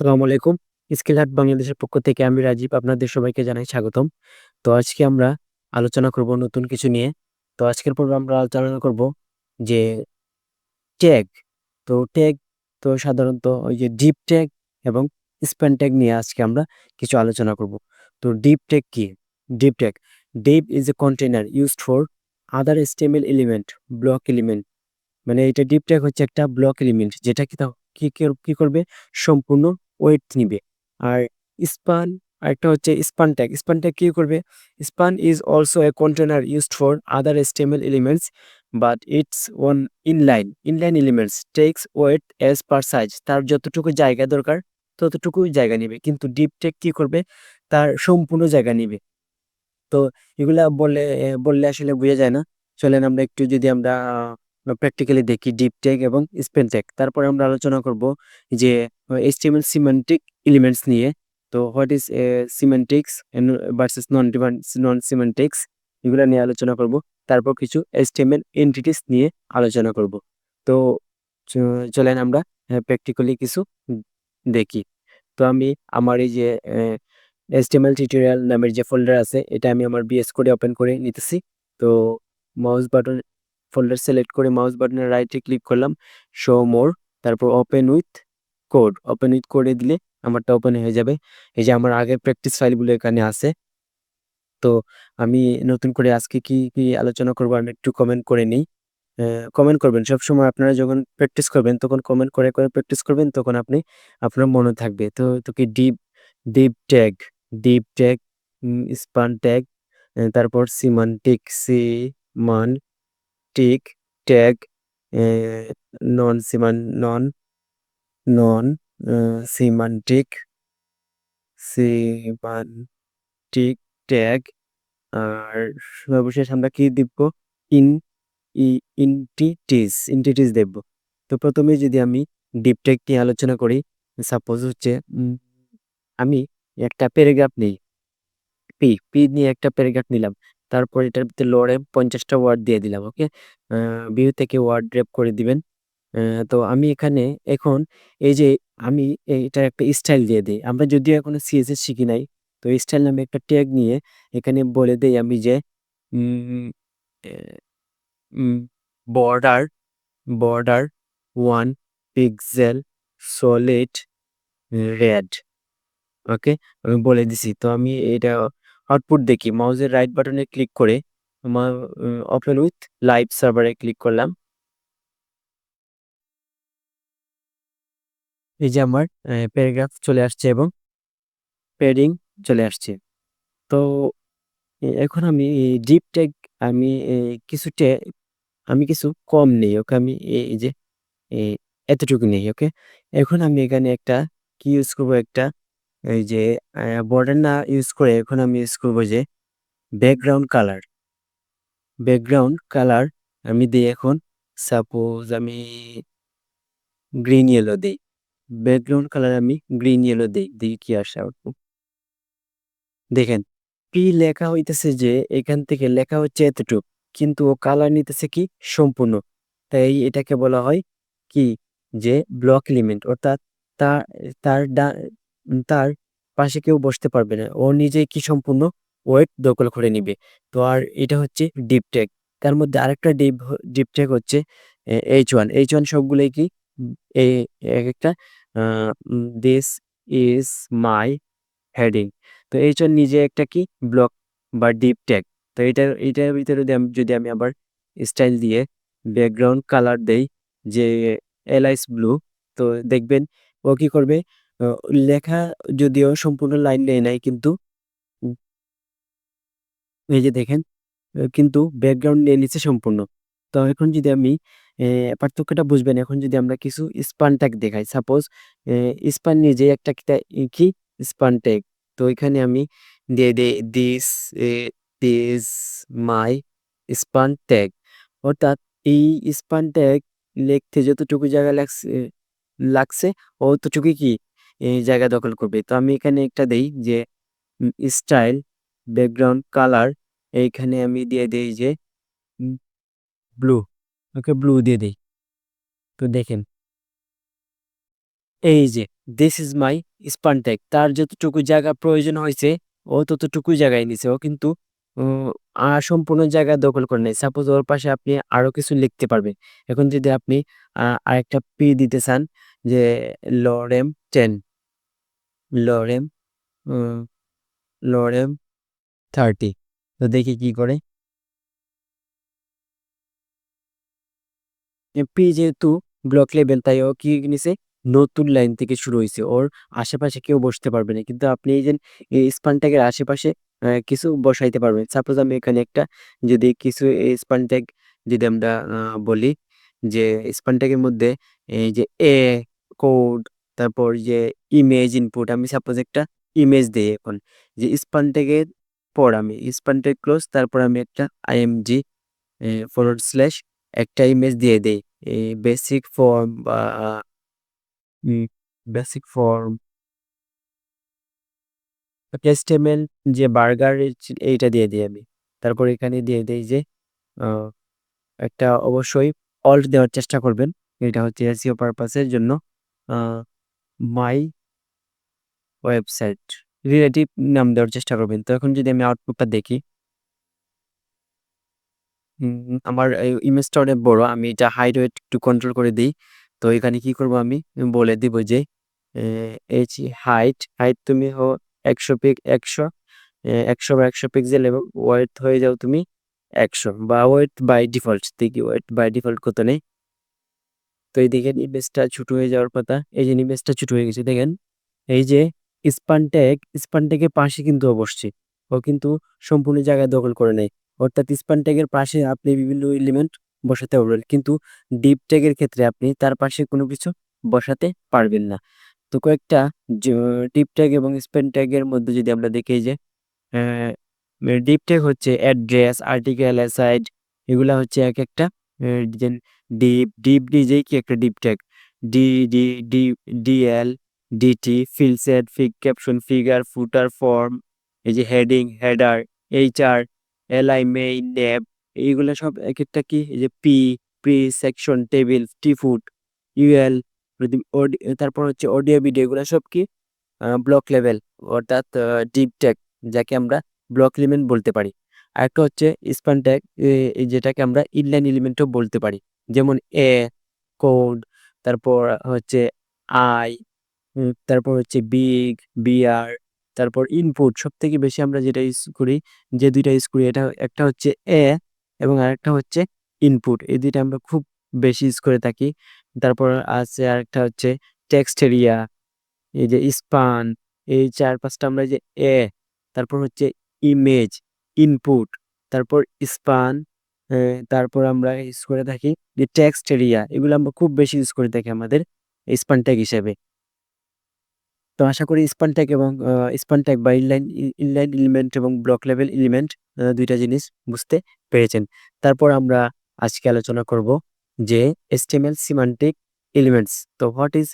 আসসালামু আলাইকুম। স্কিল হাট বাংলাদেশের পক্ষ থেকে আমি রাজীব আপনাদের সবাইকে জানাই স্বাগতম। তো আজকে আমরা আলোচনা করব নতুন কিছু নিয়ে। তো আজকের পর্বে আমরা আলোচনা করব যে ট্যাগ। ট্যাগ সাধারণত ওই যে ডিপ ট্যাগ এবং স্প্যান ট্যাগ নিয়ে আজকে আমরা কিছু আলোচনা করব। তো ডিপ ট্যাগ কি? Deep tag, deep is a container used for other HTML element, block element. মানে এটা ডিপ ট্যাগ হচ্ছে একটা ব্লক এলিমেন্ট যেটা কি করবে, সম্পূর্ণ ওয়েট নিবে। আর স্পান, আরেকটা হচ্ছে স্পান ট্যাগ। স্পান ট্যাগ কি করবে? Span is also a container used for other HTML elements but it's one inline elements takes width as per size. তার যতটুকু জায়গা দরকার ততটুকুই জায়গা নিবে, কিন্তু ডিপ ট্যাগ কি করবে, তার সম্পূর্ণ জায়গা নিবে। তো এগুলা বললে আসলে বোঝা যায় না। চলেন আমরা একটু যদি আমরা প্র্যাকটিক্যালি দেখি ডিপ ট্যাগ এবং স্পেল ট্যাগ। তারপরে আমরা আলোচনা করব যে HTML সিমেন্টিক এলিমেন্টস নিয়ে। তো হোয়াট ইজ সিমেন্টিক্স ভার্সেস নন সিমেন্টিক্স, এগুলা নিয়ে আলোচনা করব। তারপর কিছু HTML এন্টিটিস নিয়ে আলোচনা করব। তো চলেন আমরা প্র্যাকটিক্যালি কিছু দেখি। তো আমি আমার এই যে HTML টিউটোরিয়াল নামের যে ফোল্ডার আছে, এটা আমি আমার বিএস কোডে ওপেন করে নিতেছি। তো মাউস বাটন ফোল্ডার সিলেক্ট করে মাউস বাটনের রাইটে ক্লিক করলাম, শো মোর, তারপর ওপেন উইথ কোডে দিলে আমারটা ওপেন হয়ে যাবে। এই যে আমার আগের প্র্যাকটিস ফাইলগুলো এখানে আছে। তো আমি নতুন করে আজকে কি কি আলোচনা করবো আমি একটু কমেন্ট করে নিই। কমেন্ট করবেন সবসময়, আপনারা যখন প্র্যাকটিস করবেন তখন কমেন্ট করে করে প্র্যাকটিস করবেন, তখন আপনার মনে থাকবে। তো কি deep deep tag, deep tag, span tag, তারপর সিমান্টিক ট্যাগ, নন সিমান নন নন সিমান্টিক সিমান্টিক ট্যাগ। আর সর্বশেষ আমরা কি দিব? ইন ইন্টিটিস দেখব। তো প্রথমে যদি আমি ডিপ ট্যাগ নিয়ে আলোচনা করি, সাপোজ হচ্ছে আমি একটা প্যারাগ্রাফ নেই, পি নিয়ে একটা প্যারাগ্রাফ নিলাম। তারপর এটার ভিতরে লোয়ারে 50টা ওয়ার্ড দিয়ে দিলাম। ওকে, ভিউ থেকে ওয়ার্ড ড্র্যাগ করে দিবেন। তো আমি এখানে এখন এই যে আমি এটার একটা স্টাইল দিয়ে দিই। আমরা যদিও এখনো CSS শিখি নাই, তো স্টাইল নামে একটা ট্যাগ নিয়ে এখানে বলে দেই আমি যে border border 1 pixel solid red. Okay, আমি বলে দিছি। তো আমি এটা আউটপুট দেখি, মাউসের রাইট বাটনে ক্লিক করে আমার ওপেন উইথ লাইভ সার্ভারে ক্লিক করলাম। এই যে আমার প্যারাগ্রাফ চলে আসছে এবং প্যাডিং চলে আসছে। তো এখন আমি ডিপ ট্যাগ, আমি কিছু আমি কিছু কম নেই। ওকে, আমি এই যে এই এতটুকু নেই। ওকে, এখন আমি এখানে একটা কি ইউজ করবো, একটা এই যে বর্ডার না ইউজ করে এখন আমি ইউজ করবো যে ব্যাকগ্রাউন্ড কালার আমি দিই এখন। সাপোজ আমি গ্রিন ইয়েলো দিই, ব্যাকগ্রাউন্ড কালার আমি গ্রিন ইয়েলো দিই, দেখি কি আসে আউটপুট। দেখেন, পি লেখা হইতেছে যে এখান থেকে লেখা হচ্ছে এতটুক, কিন্তু ও কালার নিতেছে কি সম্পূর্ণ। তাই এটাকে বলা হয় কি, যে ব্লক এলিমেন্ট, অর্থাৎ তার তার তার পাশে কেউ বসতে পারবে না, ও নিজেই কি সম্পূর্ণ ওয়েট দখল করে নিবে। তো আর এটা হচ্ছে ডিপ ট্যাগ। তার মধ্যে আরেকটা ডিপ ট্যাগ হচ্ছে H1 সবগুলোই কি এই এক একটা দিস ইজ মাই হেডিং। তো এইটার নিজে একটা কি ব্লক বা ডিপ ট্যাগ। তো এটার ভিতরে যদি আমি আবার স্টাইল দিয়ে ব্যাকগ্রাউন্ড কালার দেই যে এলাইস ব্লু, তো দেখবেন ও কি করবে, আহ, লেখা যদিও সম্পূর্ণ লাইন নেয় নাই, কিন্তু উম, এই যে দেখেন, কিন্তু ব্যাকগ্রাউন্ড নিয়ে নিচ্ছে সম্পূর্ণ। তো এখন যদি আমি পার্থক্যটা বুঝবেন, এখন যদি আমরা কিছু স্পান ট্যাগ দেখাই, সাপোজ স্পান নিজে একটা কি স্পান ট্যাগ। তো এখানে আমি দিয়ে দিই দিস মাই স্পান ট্যাগ। অর্থাৎ এই স্পান ট্যাগ লিখতে যতটুকু জায়গা লাগছে অতটুকুই কি এই জায়গা দখল করবে। তো আমি এখানে একটা দেই যে স্টাইল ব্যাকগ্রাউন্ড কালার, এইখানে আমি দিয়ে দিই যে ব্লু। ওকে, ব্লু দিয়ে দিই। তো দেখেন, এই যে this is my span tag. তার যতটুকু জায়গা প্রয়োজন হয়েছে ও ততটুকুই জায়গায় নিছে। ও কিন্তু সম্পূর্ণ জায়গা দখল করে নাই। সাপোজ ওর পাশে আপনি আরো কিছু লিখতে পারবেন। এখন যদি আপনি আরেকটা পি দিতে চান যে লরেম 10, লরেম উম লরেম 30, তো দেখি কি করে? পি যেহেতু ব্লক লেভেল তাই ও কি নিছে? নতুন লাইন থেকে শুরু হইছে। ওর আশেপাশে কেউ বসতে পারবে না। কিন্তু আপনি এই যে এই স্পান ট্যাগের আশেপাশে কিছু বসাইতে পারবেন। সাপোজ আমি এখানে একটা যদি কিছু স্পান ট্যাগ যদি আমরা বলি যে স্পান ট্যাগের মধ্যে এই যে কোড, তারপর যে ইমেজ ইনপুট, আমি সাপোজ একটা ইমেজ দেই এখন। যে স্পান ট্যাগের পর আমি স্পান ট্যাগ ক্লোজ, তারপর আমি একটা আইএমজি ফরওয়ার্ড স্ল্যাশ একটা ইমেজ দিয়ে দেই। এই বেসিক ফর্ম বা উম বেসিক ফর্ম HTML যে বার্গার এইটা দিয়ে দিই আমি। তারপর এখানে দিয়ে দেই যে আ একটা অবশ্যই অল্ট দেওয়ার চেষ্টা করবেন। এটা হচ্ছে SEO পারপাস এর জন্য। আ মাই ওয়েবসাইট রিলেটিভ নাম দেওয়ার চেষ্টা করবেন। তো এখন যদি আমি আউটপুটটা দেখি, আমার এই ইমেজটা অনেক বড়। আমি এটা হাইট ওয়েট একটু কন্ট্রোল করে দেই। তো এখানে কি করব আমি বলে দিব যে এ এইচ হাইট তুমি ১০০ ১০০ বা ১০০ পিক্সেল এবং ওয়েডথ হয়ে যাও তুমি ১০০ বা ওয়েডথ বাই ডিফল্ট দেখি ওয়েডথ বাই ডিফল্ট কত নেই। তো এই দেখেন ইমেজটা ছোট হয়ে যাওয়ার কথা। এই যে ইমেজটা ছোট হয়ে গেছে দেখেন। এই যে স্পান ট্যাগের পাশে কিন্তু ও বসছে। ও কিন্তু সম্পূর্ণ জায়গা দখল করে নেয়। অর্থাৎ স্পান ট্যাগের পাশে আপনি বিভিন্ন এলিমেন্ট বসাতে পারবেন। কিন্তু ডিপ ট্যাগের ক্ষেত্রে আপনি তার পাশে কোনো কিছু বসাতে পারবেন না। তো কয়েকটা জ ডিপ ট্যাগ এবং স্পান ট্যাগের মধ্যে যদি আমরা দেখি এই যে অ্যা ডিপ ট্যাগ হচ্ছে অ্যাড্রেস, আর্টিকেল, অ্যাসাইড, এগুলা হচ্ছে একেকটা যেন ডিপ কি একটা div tag. D D D DL, DT, field set, caption, figure, footer, form, এই যে heading, header, HR, LI, main, tab, এইগুলা সব একেকটা কি এই যে pre, section, table, foot, UL, তারপর হচ্ছে অডিও, ভিডিও, এগুলা সব কি ব্লক লেভেল অর্থাৎ ডিপ ট্যাগ, যাকে আমরা ব্লক এলিমেন্ট বলতে পারি। আরেকটা হচ্ছে স্পান ট্যাগ, যেটাকে আমরা ইনলাইন এলিমেন্টও বলতে পারি। যেমন কোড, তারপর হচ্ছে আই, তারপর হচ্ছে বিআর, তারপর ইনপুট। সবথেকে বেশি আমরা যেটা ইউজ করি, যে ২ টা ইউজ করি, এটা একটা হচ্ছে এবং আরেকটা হচ্ছে ইনপুট। এই ২ টা আমরা খুব বেশি ইউজ করে থাকি। তারপর আছে আরেকটা হচ্ছে টেক্সট এরিয়া, এই যে স্পান, এই ৪-৫ টা আমরা যে তারপর হচ্ছে ইমেজ, ইনপুট, তারপর স্পান, তারপর আমরা ইউজ করে থাকি যে টেক্সট এরিয়া। এগুলো আমরা খুব বেশি ইউজ করে থাকি আমাদের স্পান ট্যাগ হিসেবে। তো আশা করি স্পান ট্যাগ বা ইনলাইন এলিমেন্ট এবং ব্লক লেভেল এলিমেন্ট ২ টা জিনিস বুঝতে পেরেছেন। তারপর আমরা আজকে আলোচনা করব যে HTML সিমান্টিক এলিমেন্টস। তো হোয়াট ইজ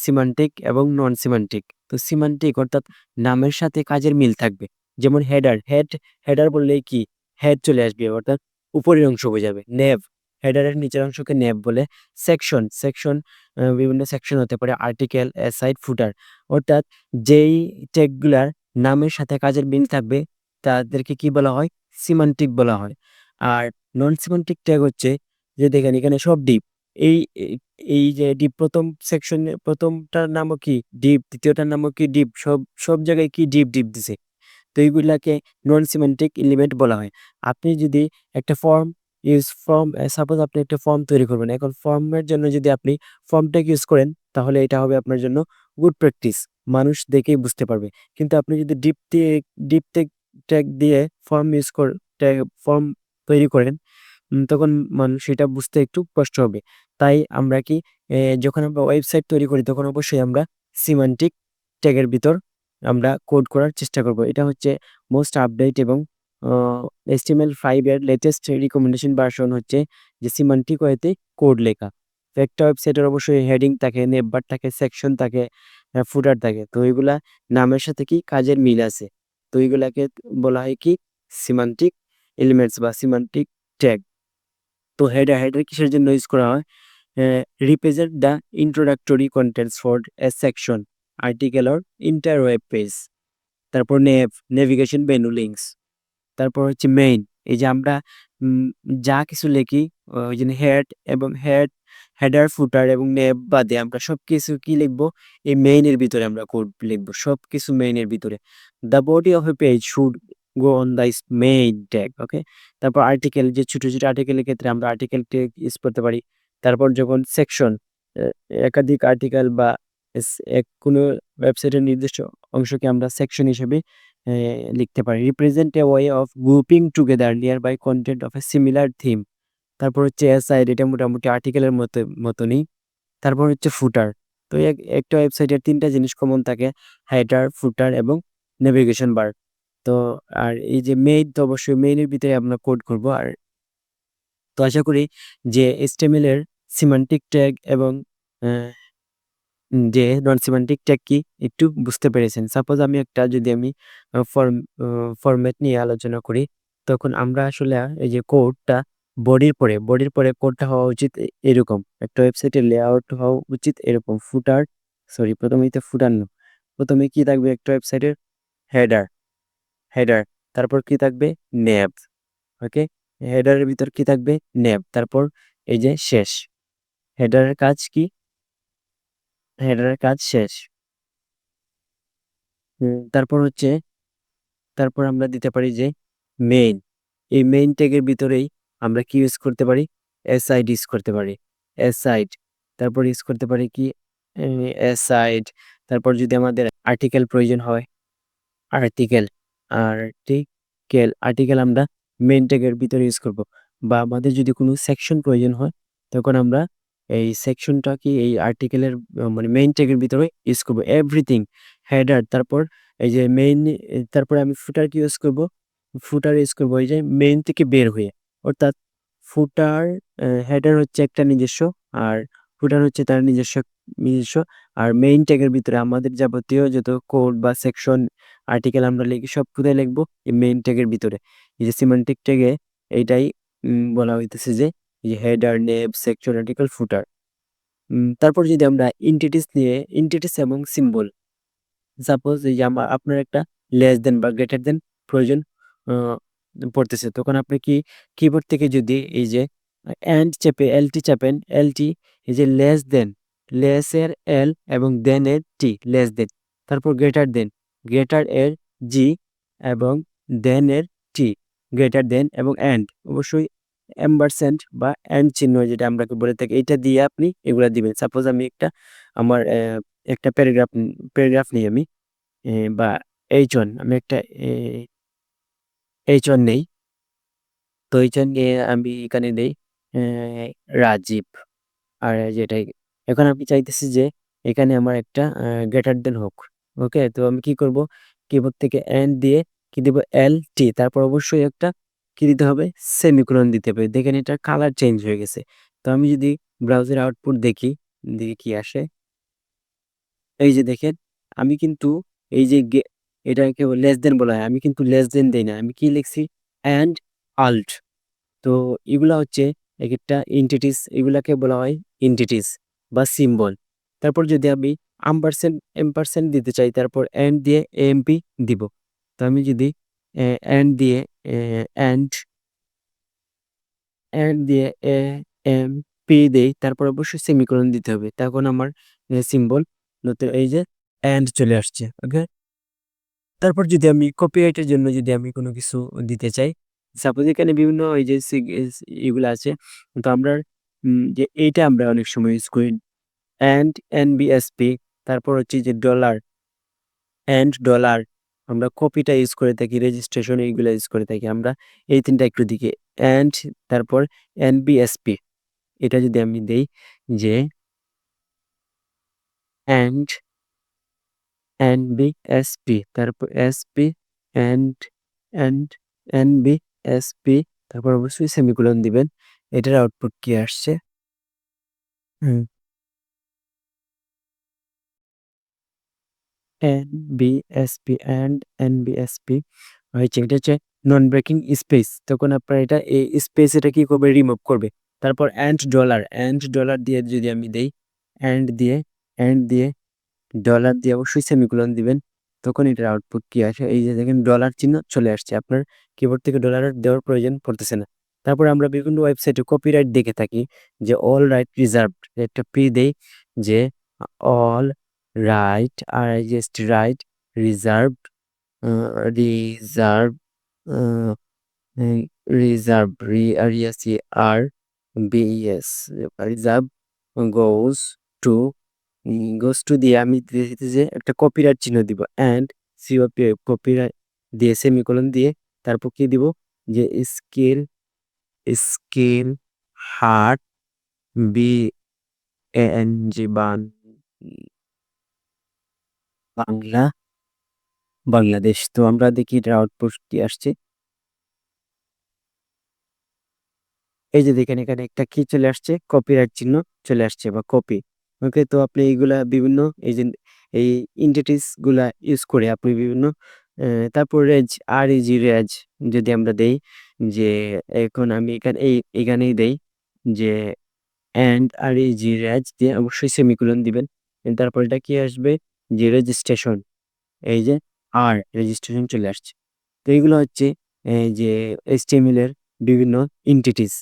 সিমান্টিক এবং নন সিমান্টিক? তো সিমান্টিক অর্থাৎ নামের সাথে কাজের মিল থাকবে। যেমন হেডার বললেই কি হেড চলে আসবে অর্থাৎ উপরের অংশ বোঝাবে। হেডারের নিচের অংশকে নেভ বলে। সেকশন বিভিন্ন সেকশন হতে পারে, আর্টিকেল, অ্যাসাইড, ফুটার। অর্থাৎ যেই ট্যাগগুলার নামের সাথে কাজের মিল থাকবে তাদেরকে কি বলা হয়? সিমান্টিক বলা হয়। আর নন সিমান্টিক ট্যাগ হচ্ছে যে দেখেন এখানে সব ডিপ। এই এই এই যে ডিপ ১ম সেকশনে ১ম টার নামও কি ডিপ, ২য় টার নামও কি ডিপ। সব জায়গায় কি ডিপ দিছে। তো এইগুলাকে নন সিমেন্টিক এলিমেন্ট বলা হয়। আপনি যদি একটা সাপোজ আপনি একটা ফর্ম তৈরি করবেন। এখন ফর্মের জন্য যদি আপনি ফর্ম ট্যাগ ইউজ করেন তাহলে এটা হবে আপনার জন্য গুড প্র্যাকটিস। মানুষ দেখেই বুঝতে পারবে। কিন্তু আপনি যদি ডিপ ট্যাগ দিয়ে ফর্ম ইউজ কর ট্যাগ ফর্ম তৈরি করেন, তখন মানুষ এটা বুঝতে একটু কষ্ট হবে। তাই আমরা কি যখন আমরা ওয়েবসাইট তৈরি করি তখন অবশ্যই আমরা সিমান্টিক ট্যাগের ভিতর আমরা কোড করার চেষ্টা করব। এটা হচ্ছে মোস্ট আপডেট এবং আ HTML5 এর লেটেস্ট রিকমেন্ডেশন ভার্সন হচ্ছে যে সিমান্টিক ওয়েতে কোড লেখা। তো একটা ওয়েবসাইটের অবশ্যই হেডিং থাকে, নেমবার থাকে, সেকশন থাকে, ফুটার থাকে। তো এগুলা নামের সাথে কি কাজের মিল আছে। তো এগুলাকে বলা হয় কি সিমান্টিক এলিমেন্টস বা সিমান্টিক ট্যাগ। তো হেডার কিসের জন্য ইউজ করা হয়? Represent the introductory contents for a section. Article or inter web page. তারপর নেভিগেশন মেনু লিঙ্কস। তারপর হচ্ছে মেইন। এই যে আমরা উম যা কিছু লিখি ওই যে হেডার, ফুটার এবং নেভ বাদে আমরা সবকিছু কি লিখবো? এই মেইন এর ভিতরে আমরা কোড লিখবো। সবকিছু মেইন এর ভিতরে। The body of a page should go on the main tag. Okay? তারপর আর্টিকেল, যে ছোট, ছোট আর্টিকেলের ক্ষেত্রে আমরা আর্টিকেল ট্যাগ ইউজ করতে পারি। তারপর যখন সেকশন, এ একাধিক আর্টিকেল বা কোনো ওয়েবসাইটের নির্দিষ্ট অংশকে আমরা সেকশন হিসেবে লিখতে পারি। Represent a way of grouping together nearby content of a similar theme. তারপর হচ্ছে এসআইড, এটা মোটামুটি আর্টিকেলের মতনই। তারপর হচ্ছে ফুটার। তো একটা ওয়েবসাইটের ৩ টা জিনিস কমন থাকে: হেডার, ফুটার এবং নেভিগেশন বার। তো আর এই যে মেইন, তো অবশ্যই মেইনের ভিতরে আমরা কোড করব। আর তো আশা করি যে HTML এর সিমান্টিক ট্যাগ এবং আ যে নন সিমেন্টিক ট্যাগ কি একটু বুঝতে পেরেছেন। সাপোজ আমি যদি আমি আ ফরম আ ফরম্যাট নিয়ে আলোচনা করি, তখন আমরা আসলে এই যে কোডটা বডির পরে কোডটা হওয়া উচিত এরকম। একটা ওয়েবসাইটের লেআউট হওয়া উচিত এরকম। প্রথমেই তো ফুটার না। ১ম এ কি থাকবে একটা ওয়েবসাইটের? Header, header. তারপর কি থাকবে? নেভ। ওকে? হেডারের ভিতর কি থাকবে? নেভ। তারপর এই যে শেষ। হেডারের কাজ কি? হেডারের কাজ শেষ। তারপর তারপর আমরা দিতে পারি যে মেইন। এই মেইন ট্যাগের ভিতরেই আমরা কি ইউজ করতে পারি? এসআইড ইউজ করতে পারি। এসআইড। তারপর ইউজ করতে পারি কি? এ এসআইড। তারপর যদি আমাদের আর্টিকেল প্রয়োজন হয়, আর্টিকেল, আর্টিকেল আমরা মেইন ট্যাগের ভিতরে ইউজ করব। বা আমাদের যদি কোনো সেকশন প্রয়োজন হয়, তখন আমরা এই সেকশনটা কি এই আর্টিকেলের মানে মেইন ট্যাগের ভিতরে ইউজ করব। এভরিথিং, হেডার, তারপর এই যে মেইন, তারপরে আমি ফুটার কি ইউজ করব? ফুটার ইউজ করব এই যে মেইন থেকে বের হয়ে। অর্থাৎ ফুটার, হেডার হচ্ছে একটা নিজস্ব, আর ফুটার হচ্ছে তার নিজস্ব। আর মেইন ট্যাগের ভিতরে আমাদের যাবতীয় যত কোড বা সেকশন, আর্টিকেল আমরা লিখি, সব কোথায় লিখবো? এই মেইন ট্যাগের ভিতরে। এই যে সিমেন্টিক ট্যাগে এইটাই বলা হইতেছে যে এই যে হেডার, নেভ, সেকশন, আর্টিকেল, ফুটার। তারপর যদি আমরা এন্টিটিস এবং সিম্বল, সাপোজ এই যে আপনার একটা লেস দেন বা গ্রেটার দেন প্রয়োজন আ পড়তেছে। তখন আপনি কি কিবোর্ড থেকে যদি এই যে এলটি চাপেন, এলটি, এই যে লেস দেন, লেস এর এল এবং দেন এর টি, লেস দেন। তারপর গ্রেটার দেন, গ্রেটার এর জি এবং দেন এর টি, গ্রেটার দেন এবং অবশ্যই এম্পারস্যান্ড বা চিহ্ন যেটা আমরাকে বলে থাকি, এটা দিয়ে আপনি এগুলা দিবেন। সাপোজ আমি আমার একটা প্যারাগ্রাফ নিই আমি। বা H1, আমি একটা এ H1 নেই। তো H1 নিয়ে আমি এখানে দেই অ্যা রাজীব। আর যেটাই, এখন আমি চাইতেছি যে এখানে আমার একটা গ্রেটার দেন হোক। ওকে? তো আমি কি করব? কিবোর্ড থেকে দিয়ে কি দিব? এলটি, তারপর অবশ্যই একটা কি দিতে হবে? সেমিকোলন দিতে হবে। দেখেন এটার কালার চেঞ্জ হয়ে গেছে। তো আমি যদি ব্রাউজারে আউটপুট দেখি, দেখি কি আসে। এই যে দেখেন, আমি কিন্তু এই যে এটাকে লেস দেন বলা হয়। আমি কিন্তু লেস দেন দেই না। আমি কি লিখছি? And Alt. তো এগুলা হচ্ছে একেকটা এন্টিটিস, এগুলাকে বলা হয় এন্টিটিস বা সিম্বল। তারপর যদি আমি এম্পারস্যান্ড দিতে চাই, তারপর দিয়ে এএমপি দিব। তো আমি যদি দিয়ে এ অ্যান্ড দিয়ে এএমপি দেই, তারপর অবশ্যই সেমিকোলন দিতে হবে। তখন আমার সিম্বল নতুন এই যে চলে আসছে। ওকে? তারপর যদি আমি কপিরাইটের জন্য যদি আমি কোনো কিছু দিতে চাই, সাপোজ এখানে বিভিন্ন এই যে এগুলা আছে। তো আমরা যে এইটা আমরা অনেক সময় ইউজ করি। এনবিএসপি, তারপর হচ্ছে যে ডলার, আমরা কপিটা ইউজ করে থাকি, রেজিস্ট্রেশন এইগুলা ইউজ করে থাকি আমরা। এই ৩ টা একটু দিকে তারপর এনবিএসপি, এটা যদি আমি দেই যে এন্ড এনবিএসপি, তারপর এসপি, এন্ড এন্ড এনবিএসপি, তারপর অবশ্যই সেমিকোলন দিবেন। এটার আউটপুট কি আসছে? হুম, এনবিএসপি এনবিএসপি হয়েছে। এটা হচ্ছে নন ব্রেকিং স্পেস। তখন আপনার এই স্পেস এটা কি করবে? রিমুভ করবে। তারপর ডলার দিয়ে যদি আমি দেই, দিয়ে ডলার দিয়ে অবশ্যই সেমিকোলন দিবেন। তখন এটার আউটপুট কি আসে? এই যে দেখেন ডলার চিহ্ন চলে আসছে। আপনার কিবোর্ড থেকে ডলার দেওয়ার প্রয়োজন পড়তেছে না। তারপরে আমরা বিভিন্ন ওয়েবসাইটে কপিরাইট দেখে থাকি যে অল রাইট রিজার্ভড, একটা পি দেই যে all right RIGHT right reserved, reserve, reserve, RESERVES, reserve goes to, goes to দিয়ে আমি দিতে যে একটা কপিরাইট চিহ্ন দিব অ্যান্ড সিওপি কপিরাইট দিয়ে সেমিকোলন দিয়ে তারপর কি দিব যে scale, scale heart BANG Bangla Bangladesh. তো আমরা দেখি এটার আউটপুট কি আসছে। এই যে দেখেন এখানে একটা কি চলে আসছে, কপিরাইট চিহ্ন চলে আসছে বা কপি। ওকে, তো আপনি এইগুলা বিভিন্ন এই যে এই এন্টিটিস গুলা ইউজ করে আপনি বিভিন্ন তারপর রেজ REG যদি আমরা দেই যে এখন আমি এখানেই দেই যে অ্যান্ড REG দিয়ে অবশ্যই সেমিকোলন দিবেন। তারপর এটা কি আসবে যে রেজিস্ট্রেশন, এই যে রেজিস্ট্রেশন চলে আসছে। তো এইগুলো হচ্ছে এই যে HTML এর বিভিন্ন entities,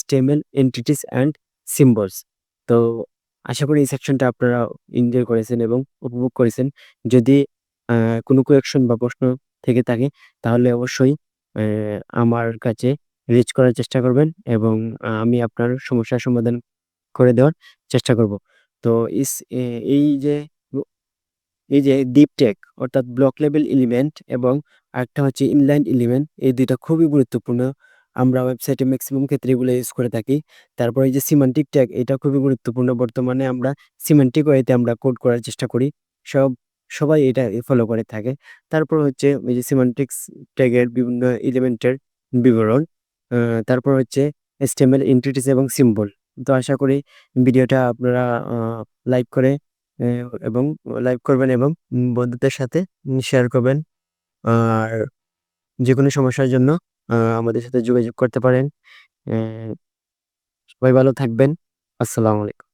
HTML entities and symbols. তো আশা করি এই সেকশনটা আপনারা এনজয় করেছেন এবং উপভোগ করেছেন। যদি কোনো কোয়েকশন বা প্রশ্ন থেকে থাকে তাহলে অবশ্যই আমার কাছে রিচ করার চেষ্টা করবেন এবং আমি আপনার সমস্যার সমাধান করে দেওয়ার চেষ্টা করব। তো ইস এ এই যে এই যে ডিপ টেক অর্থাৎ ব্লক লেভেল এলিমেন্ট এবং আরেকটা হচ্ছে ইনলাইন এলিমেন্ট, এই ২ টা খুবই গুরুত্বপূর্ণ। আমরা ওয়েবসাইটে মেক্সিমাম ক্ষেত্রে এগুলো ইউজ করে থাকি। তারপরে এই যে সিমান্টিক ট্যাগ, এটা খুবই গুরুত্বপূর্ণ। বর্তমানে আমরা সিমান্টিক ওয়েতে আমরা কোড করার চেষ্টা করি। সব সবাই এটা ফলো করে থাকে। তারপর হচ্ছে এই যে সিমান্টিক্স ট্যাগের বিভিন্ন এলিমেন্টের বিবরণ। আ তারপর হচ্ছে HTML এন্টিটিস এবং সিম্বল। তো আশা করি ভিডিওটা আপনারা আ লাইক করে এ এবং লাইক করবেন এবং বন্ধুদের সাথে শেয়ার করবেন। আর যেকোনো সমস্যার জন্য আমাদের সাথে যোগাযোগ করতে পারেন। অ্যা সবাই ভালো থাকবেন। আসসালামু আলাইকুম।